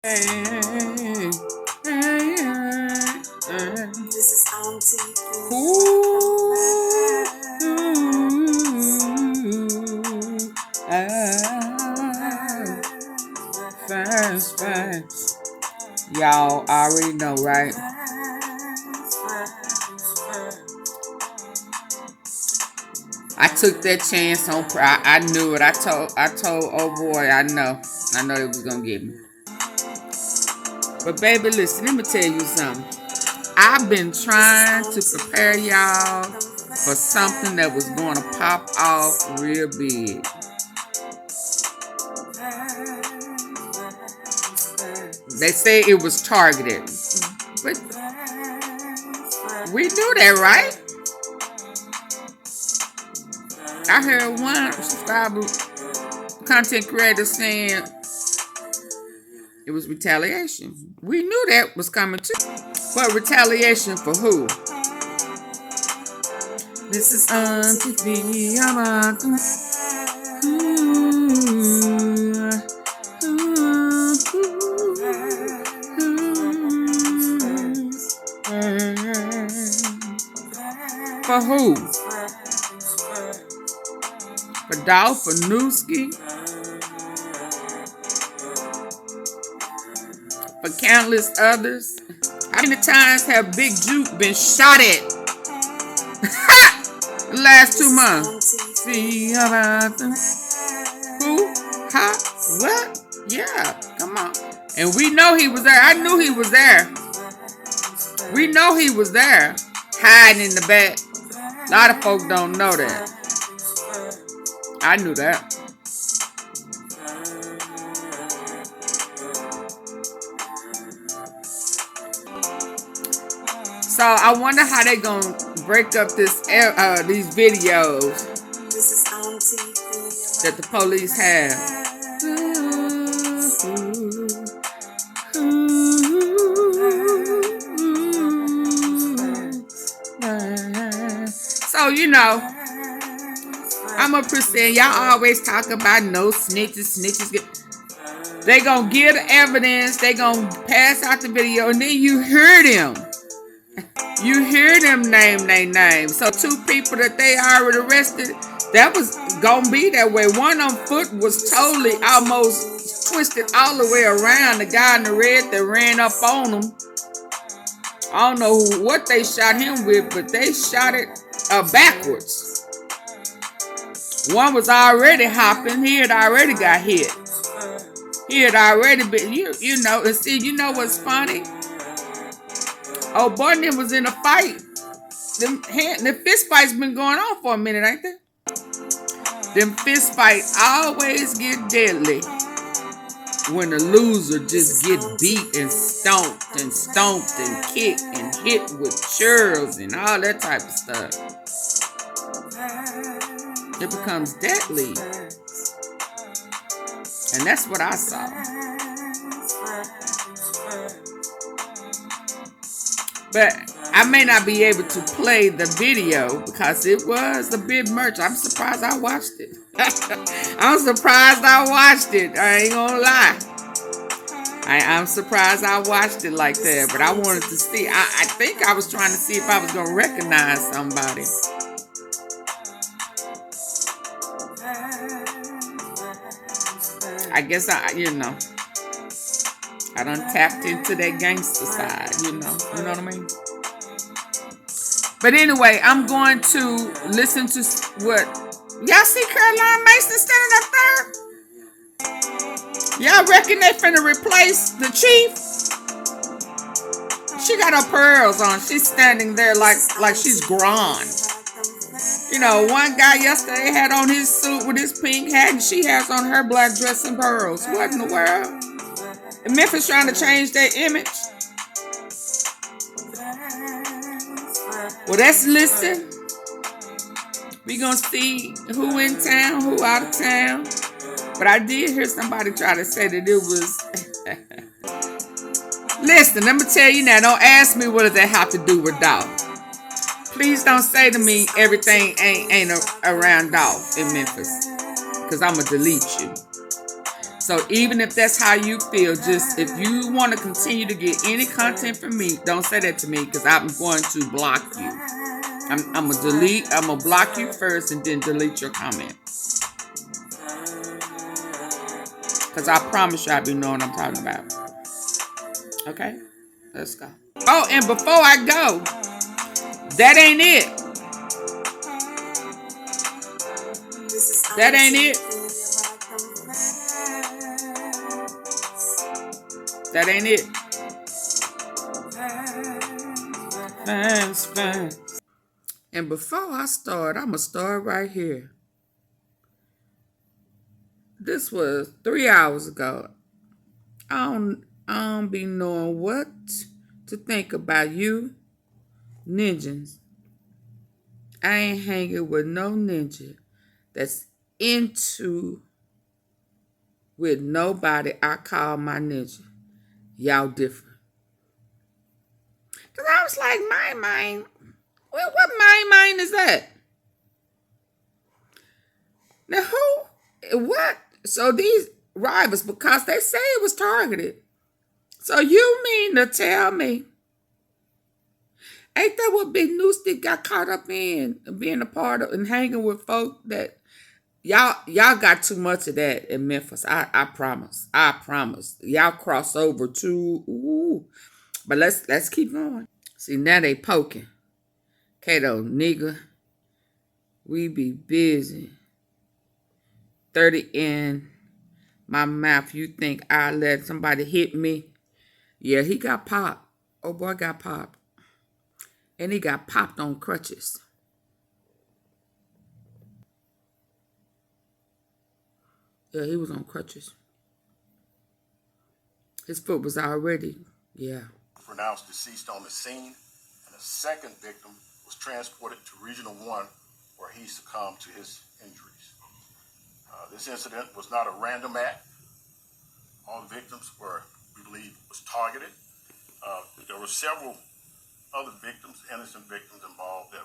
This is AunTea. Fast. Y'all already know, right? I took that chance on Pride. I knew it. I told oh boy, I know it was gonna get me. But baby, listen, let me tell you something. I've been trying to prepare y'all for something that was going to pop off real big. They say it was targeted, but we knew that, right? I heard one subscriber, content creator saying it was retaliation. We knew that was coming too. But retaliation for who? This is AunTea. For who? For DOLPH, for NUSKIE, for countless others. How many times have BIGJOOK been shot at? The last 2 months. See about them. Who? How? What? Yeah, come on. And we know he was there. I knew he was there. We know he was there, hiding in the back. A lot of folk don't know that. I knew that. So I wonder how they gonna break up this these videos that the police have. So you know, I'm a percent. Y'all always talk about no snitches. They gonna give the evidence. They gonna pass out the video, and then you hear them. You hear them name their names. So 2 people that they already arrested, that was gonna be that way. One on foot was totally almost twisted all the way around. The guy in the red that ran up on him. I don't know what they shot him with, but they shot it backwards. One was already hopping. He had already got hit. He had already been, you know, and see, you know what's funny? Oh, boy, them was in a fight. The fist fight's been going on for a minute, ain't they? Them fist fights always get deadly when the loser just get beat and stomped and kicked and hit with chairs and all that type of stuff. It becomes deadly. And that's what I saw. But I may not be able to play the video because it was a bit much. I'm surprised I watched it. I'm surprised I watched it. I ain't gonna lie. I'm surprised I watched it like that. But I wanted to see. I think I was trying to see if I was gonna recognize somebody. I guess you know. I done tapped into that gangster side, you know what I mean? But anyway, I'm going to listen to what, y'all see Caroline Mason standing up there? Y'all reckon they finna replace the chief? She got her pearls on. She's standing there like she's grown. You know, one guy yesterday had on his suit with his pink hat, and she has on her black dress and pearls. What in the world? And Memphis trying to change their image. Well, let's listen. We gonna see who in town, who out of town. But I did hear somebody try to say that it was. Listen, let me tell you now. Don't ask me what does that have to do with DOLPH. Please don't say to me everything ain't around DOLPH in Memphis, because I'm gonna delete you. So even if that's how you feel, just if you want to continue to get any content from me, don't say that to me because I'm going to block you. I'm gonna block you first and then delete your comment. Because I promise you I be knowing what I'm talking about. Okay? Let's go. Oh, and before I go, that ain't it. That ain't it. That ain't it. Fans. And before I start, I'm going to start right here. This was 3 hours ago. I don't be knowing what to think about you ninjas. I ain't hanging with no ninja that's into with nobody I call my ninja. Y'all different. Because I was like, mine. Well, what mine is that? Now who? What? So these rivals, because they say it was targeted. So you mean to tell me, ain't that what Big NUSKIE got caught up in, being a part of and hanging with folk that y'all got too much of that in Memphis. I promise. Y'all cross over too. Ooh. But let's keep going. See, now they poking. Kato, nigga, we be busy. 30 in my mouth. You think I let somebody hit me? Yeah, he got popped. Oh boy, got popped. And he got popped on crutches. Yeah, he was on crutches. His foot was already, yeah. Pronounced deceased on the scene, and a second victim was transported to Regional 1 where he succumbed to his injuries. This incident was not a random act. All the victims were, we believe, was targeted. There were several other victims, innocent victims involved.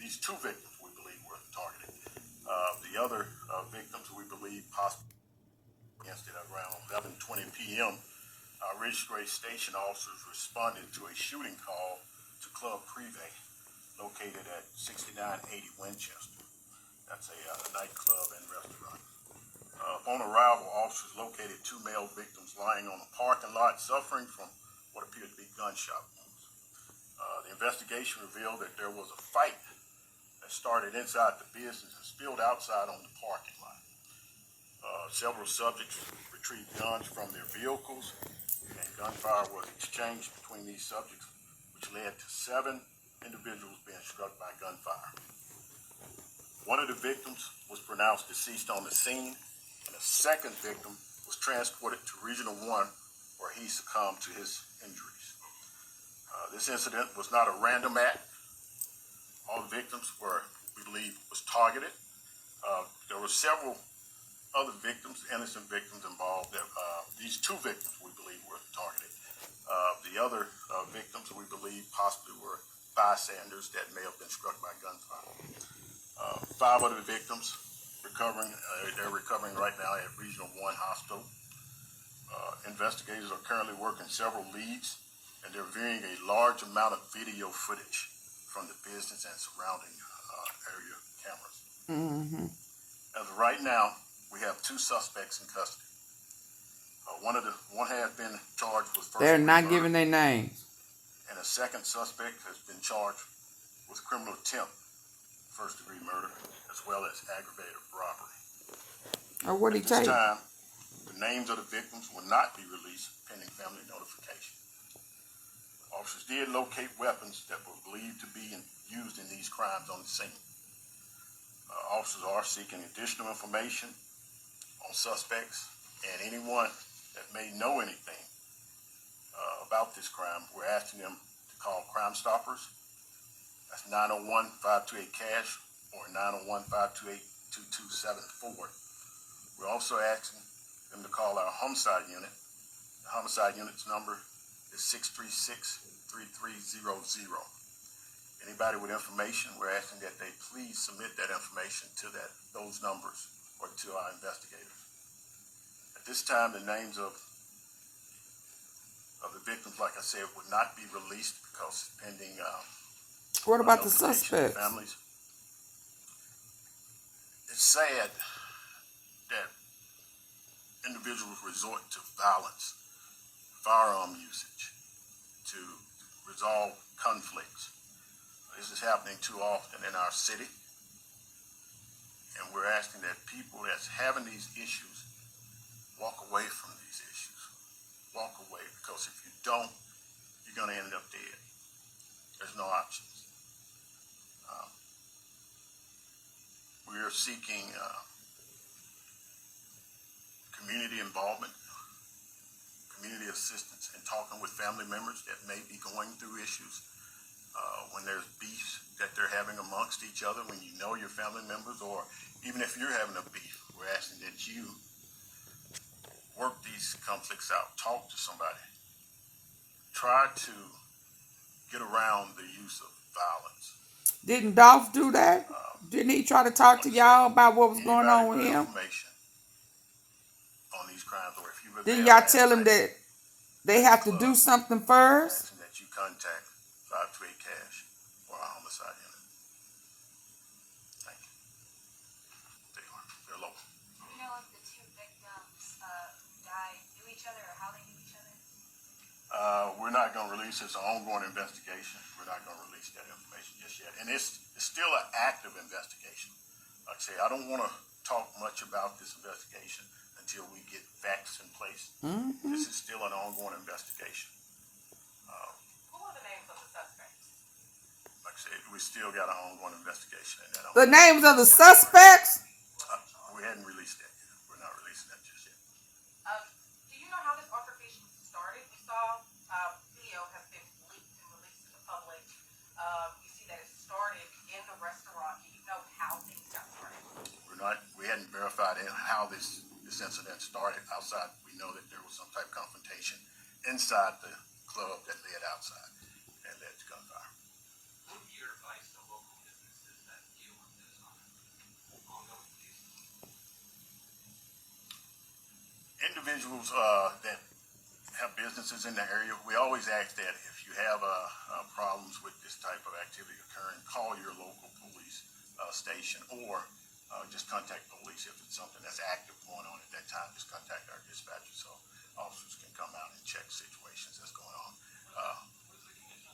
These two victims, we believe, were targeted. The other victims, we believe, possibly against it around 11:20 p.m. Ridgeway Station officers responded to a shooting call to Club PRIVE, located at 6980 Winchester. That's a nightclub and restaurant. Upon arrival, officers located two male victims lying on a parking lot suffering from what appeared to be gunshot wounds. The investigation revealed that there was a fight that started inside the business and spilled outside on the parking lot. Several subjects retrieved guns from their vehicles, and gunfire was exchanged between these subjects, which led to 7 individuals being struck by gunfire. One of the victims was pronounced deceased on the scene, and a second victim was transported to Regional 1 where he succumbed to his injuries. This incident was not a random act. All the victims were, we believe, was targeted. There were several other victims, innocent victims involved. These two victims, we believe, were targeted. The other victims, we believe, possibly were bystanders that may have been struck by gunfire. 5 other victims recovering. They're recovering right now at Regional 1 Hospital. Investigators are currently working several leads, and they're viewing a large amount of video footage from the business and surrounding area cameras. Mm-hmm. As of right now, we have 2 suspects in custody. One has been charged with first degree murder. They're not giving their names. And a second suspect has been charged with criminal attempt, first degree murder, as well as aggravated robbery. Oh, what did he take? At this time, the names of the victims will not be released pending family notification. Officers did locate weapons that were believed to be used in these crimes on the scene. Officers are seeking additional information on suspects and anyone that may know anything about this crime. We're asking them to call Crime Stoppers. That's 901-528-CASH or 901-528-2274. We're also asking them to call our homicide unit. The homicide unit's number is 636-3300. Anybody with information, we're asking that they please submit that information to those numbers or to our investigators. At At this time, the names of the victims, like I said, would not be released because it's pending. What about the notification to suspects? families. It's sad that individuals resort to violence, firearm usage to resolve conflicts. This is happening too often in our city, and we're asking that people that's having these issues walk away from these issues. Walk away, because if you don't, you're going to end up dead. There's no options. We are seeking community involvement, community assistance, and talking with family members that may be going through issues. When there's beefs that they're having amongst each other, when you know your family members, or even if you're having a beef, we're asking that you work these conflicts out, talk to somebody, try to get around the use of violence. Didn't Dolph do that? Didn't he try to talk to y'all about what was going on with him? Information on these crimes, or if you were Didn't there y'all last tell him night, that they have to do something first? asking that you contact 528 Cash or our homicide unit. Thank you. They're local. Do you know if the two victims died, knew each other, or how they knew each other? We're not going to release. It's an ongoing investigation. We're not going to release that information just yet. And it's still an active investigation. Like I say, I don't want to talk much about this investigation until we get facts in place. This is still an ongoing investigation. Who are the names of the suspects? Like I said, we still got an ongoing investigation. And that The names of the suspects? we hadn't released that yet. We're not releasing that just yet. Do you know how this altercation started? We saw video has been leaked and released to the public. You see that it started in the restaurant. Do you know how things got started? We hadn't verified how this incident started outside. We know that there was some type of confrontation inside the club that led outside and led to gunfire. What would be your advice to local businesses that deal with this on an ongoing basis? Individuals that have businesses in the area, we always ask that if you have problems with this type of activity occurring, call your local police station, or just contact police if it's something that's active going on at that time. Just contact our dispatcher so officers can come out and check situations that's going on. What is the condition?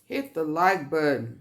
Hit the like button.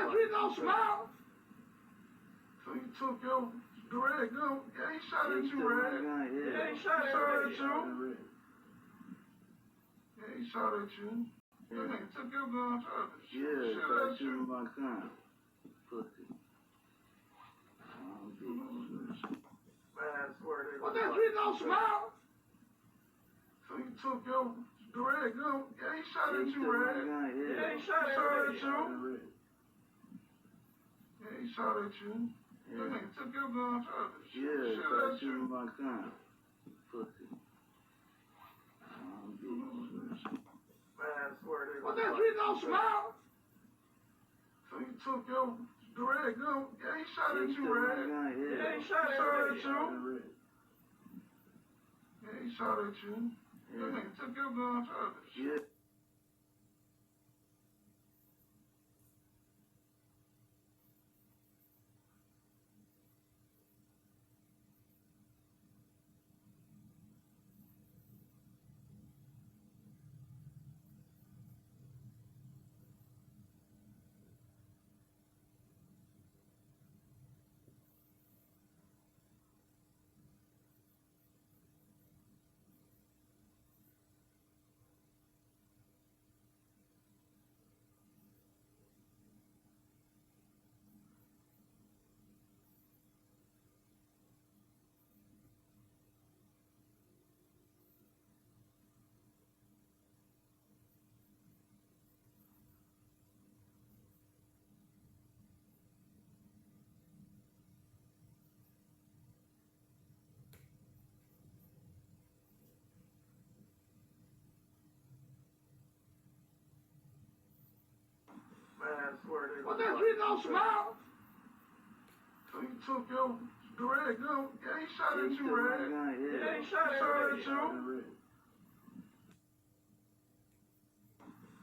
that you don't smile? So he took your direct gun. Yeah, he shot at you, Red. Yeah, he shot at you. Yeah, he shot at you. Yeah, he took your gun further. Yeah, shot at you. My gun. Pussy. Man, swear what that you don't smile? So he took your direct gun. Yeah, he shot at you, Red. Yeah, he shot at you. Yeah, he shot at you. Yeah, he took your gun further. Yeah, shot at you. My gun. Pussy. Man, swear what that you don't smile? So he took your direct gun. Yeah, he shot at you, Red. Yeah, he shot at you. Yeah, he shot at you. Yeah, he took your gun further. Yeah. Man, swear what that you don't smile? So he took your direct gun. Yeah, he shot at you, Red. Yeah, he shot at you.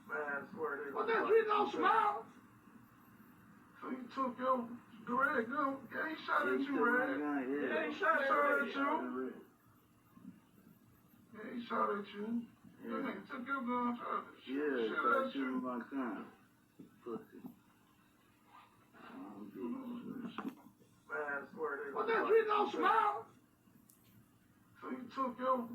Man, swear what that you don't smile? So he took your direct gun. Yeah, he shot at you, Red. Yeah, he shot at you. Yeah, he shot at you. Yeah, he took your gun further. Yeah, shot at you. My gun. Pussy. Man, swear what that you don't smile? So he took your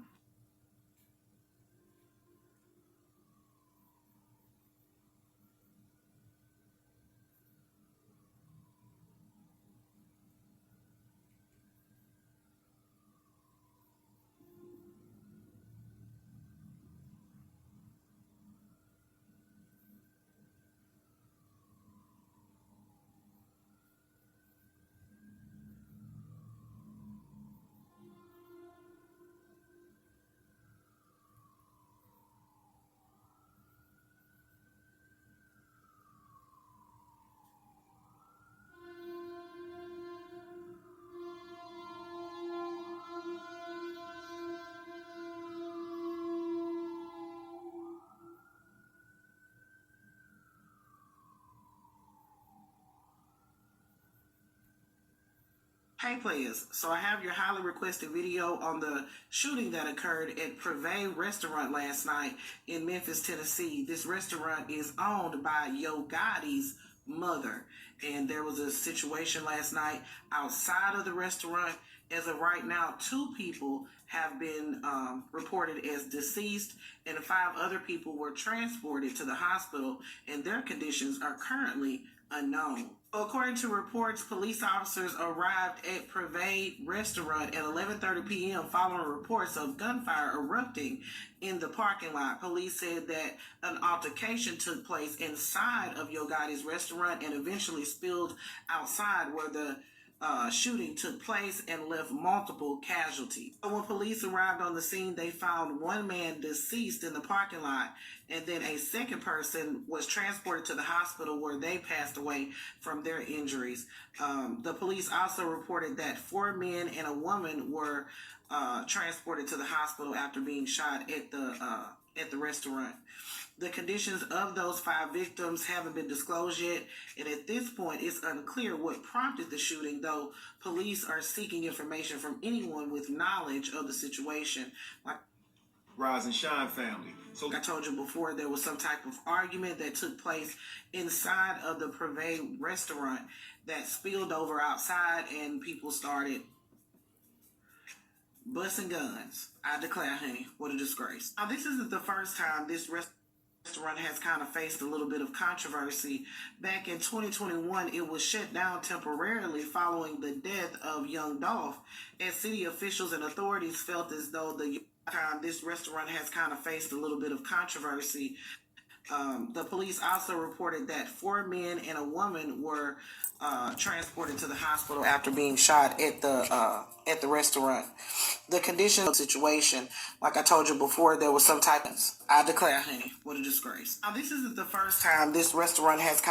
Hey players, so I have your highly requested video on the shooting that occurred at PRIVE restaurant last night in Memphis, Tennessee. This restaurant is owned by YOGOTTI's mother, and there was a situation last night outside of the restaurant. As of right now, 2 people have been reported as deceased, and 5 other people were transported to the hospital, and their conditions are currently unknown. According to reports, police officers arrived at PRIVE restaurant at 11:30 p.m. following reports of gunfire erupting in the parking lot. Police said that an altercation took place inside of YOGOTTI's restaurant and eventually spilled outside where the shooting took place and left multiple casualties. When police arrived on the scene, they found 1 man deceased in the parking lot, and then a second person was transported to the hospital where they passed away from their injuries. The police also reported that 4 men and a woman were transported to the hospital after being shot at the restaurant. The conditions of those 5 victims haven't been disclosed yet, and at this point, it's unclear what prompted the shooting, though police are seeking information from anyone with knowledge of the situation. Rise and Shine family. So I told you before, there was some type of argument that took place inside of the PRIVE restaurant that spilled over outside, and people started busting guns. I declare, honey, what a disgrace. Now, this isn't the first time this restaurant has kind of faced a little bit of controversy. Back in 2021, it was shut down temporarily following the death of YoungDOLPH, as city officials and authorities felt as though this restaurant has kind of faced a little bit of controversy. The police also reported that 4 men and a woman were transported to the hospital after being shot at the restaurant. The condition of the situation, like I told you before, there was some type of, I declare, honey, what a disgrace. Now, this isn't the first time this restaurant has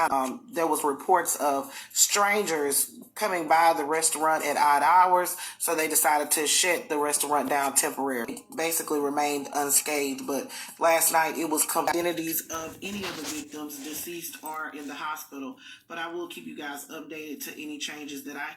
there was reports of strangers coming by the restaurant at odd hours, so they decided to shut the restaurant down temporarily. It basically remained unscathed, but last night it was identities of any of the victims, deceased or in the hospital. But I will keep you guys updated to any changes that I